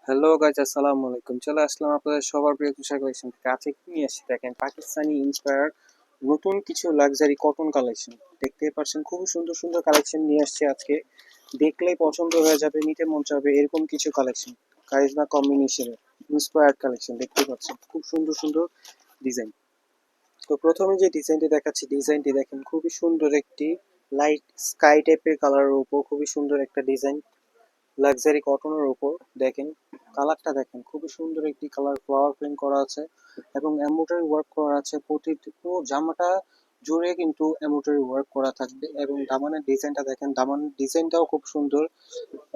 Hello guys, আসসালামু আলাইকুম। চলে আসলাম আপনাদের সবার প্রিয় তুষার কালেকশন থেকে। আজকে কি নিয়ে এসেছি দেখেন, পাকিস্তানি ইন্সপায়ার নতুন কিছু লাক্সারি কটন কালেকশন দেখতেই পাচ্ছেন। খুব সুন্দর সুন্দর কালেকশন নিয়ে আসছে আজকে। দেখলেই পছন্দ হয়ে যাবে, নিতে মন চাবে এরকম কিছু কালেকশন। কারিজমা কম্বিনেশনের ইন্সপায়ার্ড কালেকশন দেখতে পাচ্ছেন, খুব সুন্দর সুন্দর ডিজাইন। তো প্রথমে যে ডিজাইনটি দেখাচ্ছি, ডিজাইনটি দেখেন খুবই সুন্দর একটি লাইট স্কাই টাইপের কালারের উপর খুবই সুন্দর একটা ডিজাইন, লাক্সারি কটনের উপর। দেখেন কালারটা দেখেন, খুবই সুন্দর একটি কালার, ফ্লাওয়ার প্রিন্ট করা আছে এবং এমব্রয়ডারি ওয়ার্ক করা আছে। প্রতিটি পুরো জামাটা জুড়ে কিন্তু এমব্রয়ডারি ওয়ার্ক করা থাকবে এবং দামানের ডিজাইনটা দেখেন, দামানের ডিজাইনটাও খুব সুন্দর।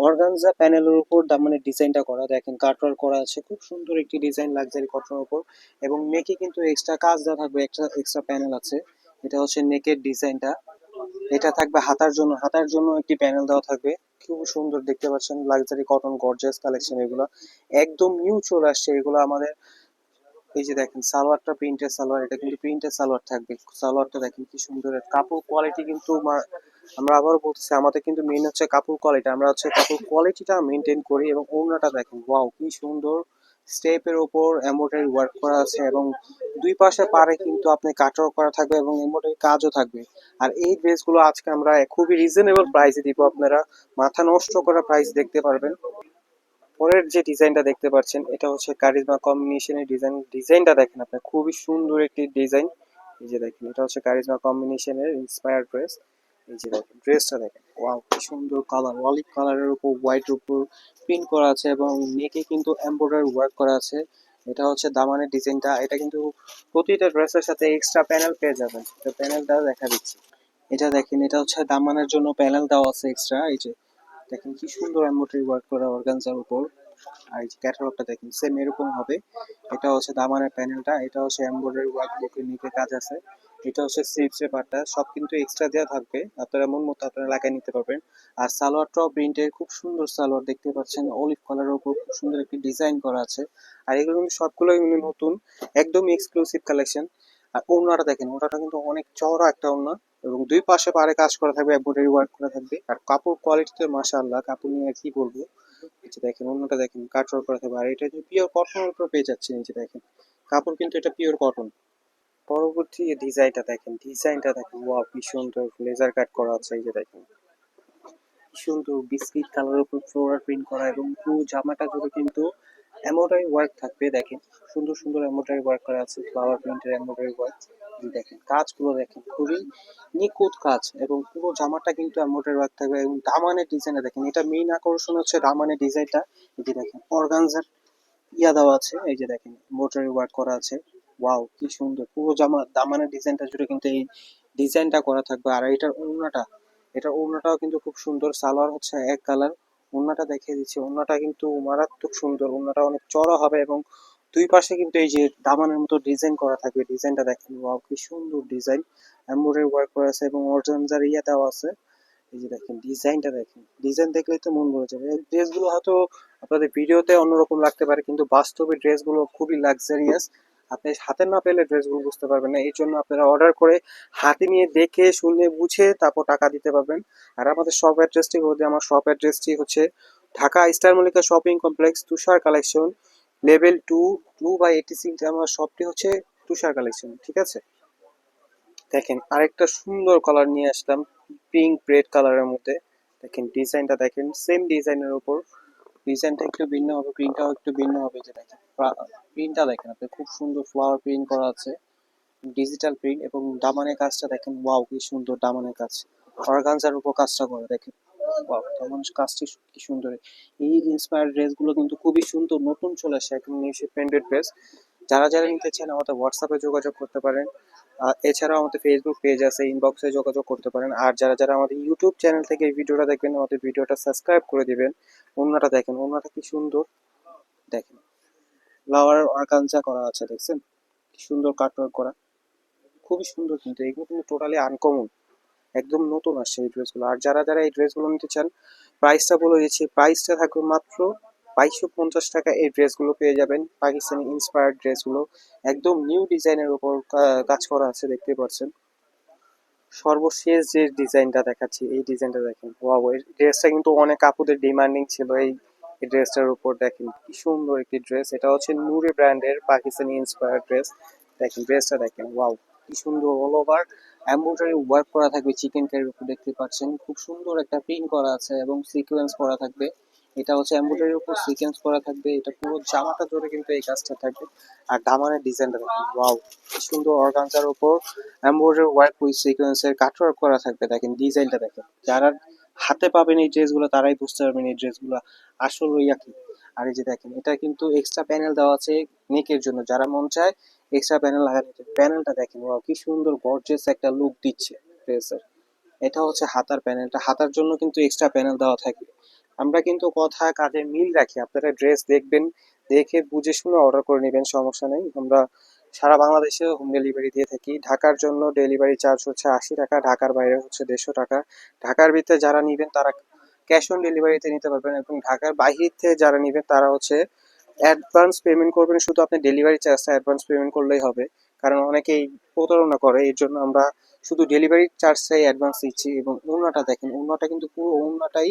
অর্গানজা প্যানেলের উপর দামানের ডিজাইনটা করা, দেখেন কাটওয়ার্ক করা আছে, খুব সুন্দর একটি ডিজাইন লাক্সারি কটনের উপর। এবং নেকে কিন্তু এক্সট্রা কাজ দেওয়া থাকবে, এক্সট্রা এক্সট্রা প্যানেল আছে। এটা হচ্ছে নেকের ডিজাইনটা। এটা থাকবে হাতার জন্য, হাতার জন্য একটি প্যানেল দেওয়া থাকবে। খুব সুন্দর দেখতে পাচ্ছেন, লাক্সারি কটন গর্জিয়াস কালেকশন এগুলো। একদম নিউ চলে আসছে এগুলো আমাদের। এই যে দেখেন সালোয়ারটা প্রিন্টের সালোয়ার, এটা কিন্তু প্রিন্টের সালোয়ার থাকবে। সালোয়ারটা দেখেন কি সুন্দর, কাপড় কোয়ালিটি কিন্তু আমরা আবারও বলতেছি, আমাদের কিন্তু মেইন হচ্ছে কাপড় কোয়ালিটি। আমরা হচ্ছে কাপড় কোয়ালিটিটা মেনটেন করি। এবং ওড়নাটা দেখেন, ওয়াও কি সুন্দর, স্টেপের ওপর এমব্রয়ডারি ওয়ার্ক করা আছে এবং দুই পাশে পারে কিন্তু আপনি কাটওয়ার্ক করা থাকবে এবং এমব্রয়ডারি কাজও থাকবে। আর এই ড্রেসগুলো আজকে আমরা খুবই রিজনেবল প্রাইসে দিব, আপনারা মাথা নষ্ট করা প্রাইস দেখতে পারবেন। পরের যে ডিজাইনটা দেখতে পাচ্ছেন, এটা হচ্ছে কারিজমা কম্বিনেশনের ডিজাইন। ডিজাইনটা দেখেন আপনি, খুবই সুন্দর একটি ডিজাইন। এই যে দেখেন, এটা হচ্ছে কারিজমা কম্বিনেশনের ইন্সপায়ার ড্রেস। এই যে দেখেন ড্রেসটা দেখেন, ওয়াও কি সুন্দর কালার, অলিভ কালারের উপর হোয়াইট উপর প্রিন্ট করা আছে এবং নেকে কিন্তু এমব্রয়ডারি ওয়ার্ক করা আছে। এটা হচ্ছে দামানের ডিজাইনটা। এটা কিন্তু প্রতিটা ড্রেসের সাথে এক্সট্রা প্যানেল পেয়ে যাবেন, এটা প্যানেলটা দেখা দিচ্ছি। এটা দেখেন, এটা হচ্ছে দামানের জন্য প্যানেল দেওয়া আছে এক্সট্রা। এই যে দেখেন কি সুন্দর এমব্রয়ডারি ওয়ার্ক করা অর্গানজার উপর। আর এই যে ক্যাটালগটা দেখেন, সেম এরকম হবে। এটা হচ্ছে দামানের প্যানেলটা, এটা হচ্ছে এমব্রয়ডারি ওয়ার্ক, বুকের নিচে কাজ আছে। এটা হচ্ছে স্লিভস এর পার্টটা, সব কিন্তু এক্সট্রা দেওয়া থাকবে, আপনারা মন মতো আপনারা লাগিয়ে নিতে পারবেন। আর সালোয়ারটাও প্রিন্টের, খুব সুন্দর সালোয়ার দেখতে পাচ্ছেন, অলিভ কালারের উপর খুব সুন্দর একটি ডিজাইন করা আছে। আর এগুলো কিন্তু সবগুলোই কিন্তু নতুন, একদম এক্সক্লুসিভ কালেকশন। আর ওড়নাটা দেখেন, ওড়নাটা কিন্তু অনেক চওড়া একটা ওড়না এবং দুই পাশে পাড়ে কাজ করা থাকবে, এমব্রয়ডারি ওয়ার্ক করা থাকবে। আর কাপড় কোয়ালিটিতে মাশাআল্লাহ, কাপড় নিয়ে আর কি বলবো। এই যে দেখেন অন্যটা দেখেন, কাটওয়ার্ক করা থাকবে। আর এটা যে পিওর কটনের উপর পেয়ে যাচ্ছে, এই যে দেখেন কাপড় কিন্তু এটা পিওর কটন। পরবর্তী ডিজাইনটা দেখেন, ডিজাইনটা দেখেন, ওয়াও কি সুন্দর লেজার কাট করা আছে। এই যে দেখেন কি সুন্দর বিস্কিট কালারের উপর ফ্লোরাল প্রিন্ট করা এবং পুরো জামাটা জুড়ে কিন্তু এমব্রয়ডারি ওয়ার্ক থাকবে। দেখেন সুন্দর সুন্দর এমব্রয়ডারি ওয়ার্ক করা আছে, ফ্লাওয়ার প্রিন্টের এমব্রয়ডারি ওয়ার্ক। দেখেন কাজগুলো দেখেন, খুবই নিখুঁত কাজ এবং পুরো জামাটা কিন্তু এমব্রয়ডারি ওয়ার্ক থাকবে। এবং দামানের ডিজাইনটা দেখেন, এটা মেইন আকর্ষণ হচ্ছে দামানের ডিজাইনটা। এই যে দেখেন অর্গানজার ইয়া দেওয়া আছে, এই যে দেখেন এমব্রয়ডারি ওয়ার্ক করা আছে। ওয়াও কি সুন্দর, পুরো জামা দামানের ডিজাইনটা জুড়ে কিন্তু এই ডিজাইনটা করা থাকবে। আর এটার ওড়নাটা, এটার ওড়নাটাও কিন্তু খুব সুন্দর। সালোয়ার হচ্ছে এক কালার, ওড়নাটা দেখিয়ে দিচ্ছি। ওড়নাটা কিন্তু মারাত্মক সুন্দর, ওড়নাটা অনেক চড়া হবে এবং দুই পাশে কিন্তু এই যে দামানের মতো ডিজাইন করা থাকবে। ডিজাইনটা দেখেন, ওয়াও কি সুন্দর ডিজাইন, এমব্রয়ডারি ওয়ার্ক করা আছে এবং অর্গানজার ইয়া দেওয়া আছে। এই যে দেখেন ডিজাইনটা দেখেন, ডিজাইন দেখলেই তো মন ভরে যাবে। এই ড্রেসগুলো হয়তো আপনাদের ভিডিওতে অন্যরকম লাগতে পারে, কিন্তু বাস্তবে ড্রেসগুলো খুবই লাক্সারিয়াস। আপনি হাতে না পেলে ড্রেসগুলো বুঝতে পারবেন না। এই জন্য আপনারা অর্ডার করে হাতে নিয়ে দেখে শুনে বুঝে তারপর টাকা দিতে পারবেন। আর আমাদের শপ অ্যাড্রেসটি বলতে, আমার শপ অ্যাড্রেসটি হচ্ছে Dhaka star Mallika shopping complex, Tushar collection, level 2/86। আমার শপটি হচ্ছে তুষার কালেকশন, ঠিক আছে। দেখেন আরেকটা সুন্দর কালার নিয়ে আসলাম, পিঙ্ক রেড কালারের মধ্যে। দেখেন ডিজাইনটা দেখেন, সেম ডিজাইনের উপর ডিজাইনটা একটু ভিন্ন হবে, প্রিন্টটাও একটু ভিন্ন হবে। যে দেখেন প্রিন্টটা দেখেন আপনি, খুব সুন্দর ফ্লাওয়ার প্রিন্ট করা আছে, ডিজিটাল প্রিন্ট। এবং দামানের কাজটা দেখেন, ওয়াও কি সুন্দর দামানের কাজ, অর্গানজার উপর কাজটা করে দেখেন। ওয়াও দামানের কাজটি কি সুন্দর। এই ইন্সপায়ার্ড ড্রেসগুলো কিন্তু খুবই সুন্দর, নতুন চলে আসে এখন নিউ প্রিন্টেড ড্রেস। যারা যারা নিতে চান আমাদের হোয়াটসঅ্যাপে যোগাযোগ করতে পারেন। এছাড়াও আমাদের ফেসবুক পেজ আছে, ইনবক্সে যোগাযোগ করতে পারেন। আর যারা যারা আমাদের ইউটিউব চ্যানেল থেকে এই ভিডিওটা দেখবেন, আমাদের ভিডিওটা সাবস্ক্রাইব করে দিবেন। ওড়নাটা দেখেন, ওড়নাটা কি সুন্দর, দেখেন ফ্লাওয়ার অর্গানজা করা আছে, দেখছেন কি সুন্দর কাটওয়ার্ক করা, খুবই সুন্দর। কিন্তু এগুলো কিন্তু টোটালি আনকমন, একদম নতুন আসছে এই ড্রেসগুলো। আর যারা যারা এই ড্রেসগুলো নিতে চান, প্রাইসটা বলে দিচ্ছি, প্রাইসটা থাকবে মাত্র 2250 টাকা। এই ড্রেসগুলো পেয়ে যাবেন, পাকিস্তানি ইন্সপায়ার্ড ড্রেসগুলো একদম নিউ ডিজাইনের উপর কাজ করা আছে, দেখতে পাচ্ছেন। সর্বশেষ যে ডিজাইনটা দেখাচ্ছি, এই ডিজাইনটা দেখেন, ওয়াও এই ড্রেসটা কিন্তু অনেক আপুদের ডিমান্ডিং ছিল। এই এই ড্রেসটার উপর দেখেন কি সুন্দর একটি ড্রেস, এটা হচ্ছে নূরে ব্র্যান্ডের পাকিস্তানি ইন্সপায়ার্ড ড্রেস। দেখেন ড্রেসটা দেখেন, ওয়াও কি সুন্দর, অল ওভার এমব্রয়ডারি ওয়ার্ক করা থাকবে চিকেন কারির উপর, দেখতে পাচ্ছেন খুব সুন্দর একটা প্রিন্ট করা আছে এবং সিকোয়েন্স করা থাকবে। এটা হচ্ছে এমব্রয়ডারির উপর সিকোয়েন্স করা থাকবে, এটা পুরো জামাটা জুড়ে কিন্তু এই কাজটা থাকবে। আর দামানের ডিজাইনটা দেখেন, ওয়াও কি সুন্দর, অর্গানজার উপর এমব্রয়ডারি ওয়ার্ক উইথ সিকোয়েন্সের কাটওয়ার্ক করা থাকবে। দেখেন ডিজাইনটা দেখেন, যারা হাতে পাবেন এই ড্রেসগুলো তারাই বুঝতে পারবেন এই ড্রেসগুলো আসল ইয়া কি। আর এই যে দেখেন এটা কিন্তু এক্সট্রা প্যানেল দেওয়া আছে নেকের জন্য, যারা মন চায় এক্সট্রা প্যানেল লাগাতে। প্যানেলটা দেখেন, ওয়াও কি সুন্দর গর্জিয়াস একটা লুক দিচ্ছে ড্রেসের। এটা হচ্ছে হাতার প্যানেলটা, হাতার জন্য কিন্তু এক্সট্রা প্যানেল দেওয়া থাকবে। আমরা কিন্তু কথা কাজে মিল রাখি, আপনারা ড্রেস দেখবেন, দেখে বুঝে শুনে অর্ডার করে নেবেন, সমস্যা নেই। আমরা সারা বাংলাদেশে হোম ডেলিভারি দিয়ে থাকি। ঢাকার জন্য ডেলিভারি চার্জ হচ্ছে ৮০ টাকা, ঢাকার বাইরে হচ্ছে ১৫০ টাকা। ঢাকার ভিতরে যারা নিবেন তারা ক্যাশ অন ডেলিভারিতে নিতে পারবেন, এবং ঢাকার বাইরে থেকে যারা নিবেন তারা হচ্ছে অ্যাডভান্স পেমেন্ট করবেন, শুধু আপনি ডেলিভারি চার্জটা অ্যাডভান্স পেমেন্ট করলেই হবে। কারণ অনেকেই প্রতারণা করে, এর জন্য আমরা শুধু ডেলিভারি চার্জটাই অ্যাডভান্স দিচ্ছি। এবং ওড়নাটা দেখেন, ওড়নাটা কিন্তু পুরো ওড়নাটাই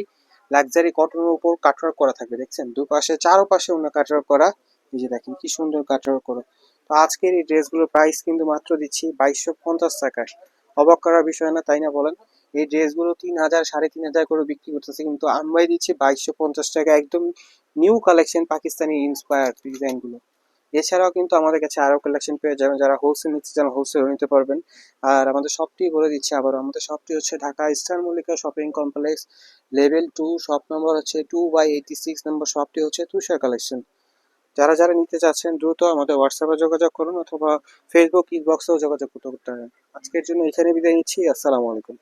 লাক্সারি কটনের উপর কাটওয়ার্ক করা থাকবে, দেখছেন দুপাশে চারোপাশে ওড়না কাটওয়ার্ক করা। এই যে দেখেন কি সুন্দর কাটওয়ার্ক করা। তো আজকের এই ড্রেসগুলোর প্রাইস কিন্তু মাত্র দিচ্ছি ২২৫০ টাকায়। অবাক করার বিষয় না, তাই না বলেন? এই ড্রেসগুলো ৩,০০০ ৩,৫০০ করে বিক্রি করতেছে, কিন্তু আমরাই দিচ্ছি ২২৫০ টাকা, একদম নিউ কালেকশন পাকিস্তানি ইন্সপায়ার্ড ডিজাইনগুলো। এছাড়াও কিন্তু আমাদের কাছে আরো কালেকশন পেয়ে যাবেন, যারা হোলসেল নিতে চান হোলসেলও নিতে পারবেন। আর আমাদের শপটি বলে দিচ্ছি আবার, আমাদের শপটি হচ্ছে Dhaka star Mallika shopping complex, level 2, shop number হচ্ছে 2/86 নম্বর, শপটি হচ্ছে তুষার কালেকশন। যারা যারা নিতে চাচ্ছেন দ্রুত আমাদের হোয়াটসঅ্যাপে যোগাযোগ করুন, অথবা ফেসবুক ইনবক্সেও যোগাযোগ করতে পারেন। আজকের জন্য এখানে বিদায় নিচ্ছি, আসসালামু আলাইকুম।